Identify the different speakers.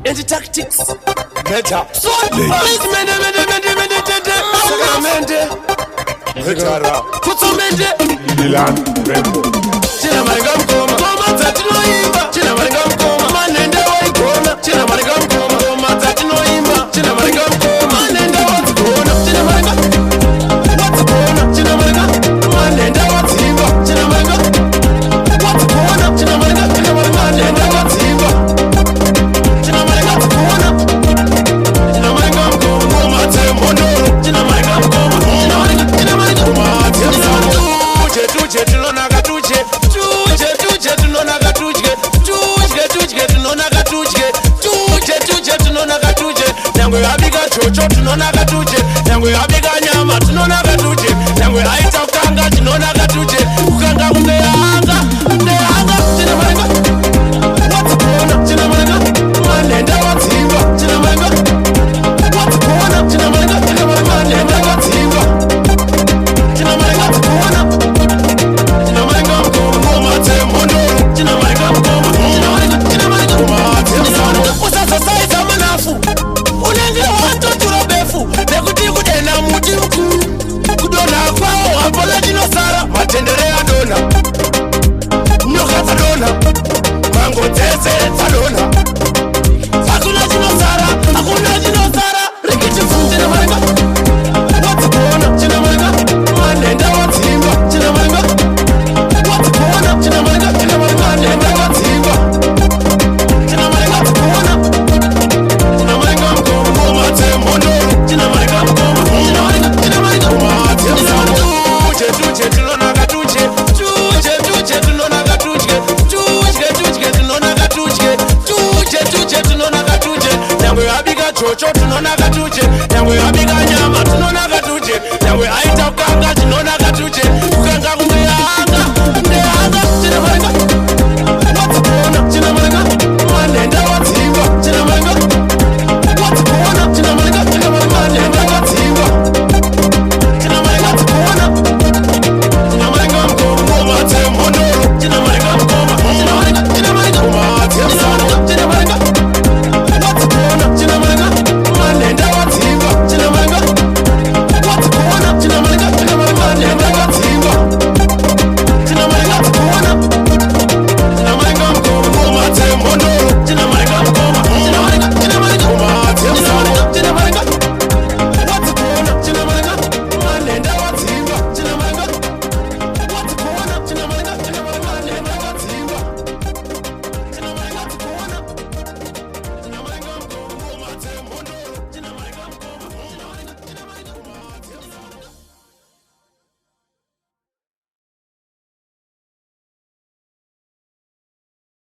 Speaker 1: Anti-tactics. Better. So, please, Sacramento. Better. Put some
Speaker 2: Milan Rembo.
Speaker 1: China Marigam Koma. Koma Tatino Imba. China Marigam Koma. Manenda Wai Kona. China Marigam Koma. Koma Tatino Imba. China Marigam Koma. Manenda What's Kona. China Marigam. What's Kona. China Marigam. Manenda What's Imba. China Marigam. What's Kona. China Marigam. China Marigam. Manenda What's Imba. China Marigam Kona. China Marigam Koma. Koma Tembono. China Marigam Koma. China Marigam. China Marigam. Koma Tembono. Tuje tunonaka tuje. Tuje tunonaka tuje. Tuje tunonaka tuje. Tuje tunonaka tuje. Nyangwe abiga chocho tunonaka tuje. Nyangwe abiga nyama tunonaka tuje. Nyangwe aita ukanga tunonaka tuje. Ukanga ungeanga. China Marigam. What's Kona? China Marigam. Manenda What's Imba. China Marigam. What's Kona? China Marigam. China Marigam. Manenda What's Imba. China Marigam. Kona. China Marigam. Koma Tembono. China Marigam. Koma. China Marigam. Koma Tembono. Usasaiza manafu. Unengira watu turobefu. Nekuti kudena muti mkuu. Kudona kwao wapola dinosara. Matendere ya dona. Nyoka tadona. Mango tese tadona. Hakuna dinosara. Hakuna dinosara. Rikichi fu. China Marigam. What's Kona? China Marigam. Manenda What's Imba. China Marigam. What's Kona? China Marigam. China Marigam. Manenda What's Imba. China Marigam. Kona. China Marigam. Koma Tembono. China Marigam. Koma. China Marigam. China Marigam. Koma Tembono. Tuje tunonaka tuje. Tuje tunonaka tuje. Tuje tunonaka tuje. Tuje tunonaka tuje. Nyangwe abiga chocho tunonaka tuje. Nyangwe abiga nyama tunonaka tuje. Nyangwe aita ukanga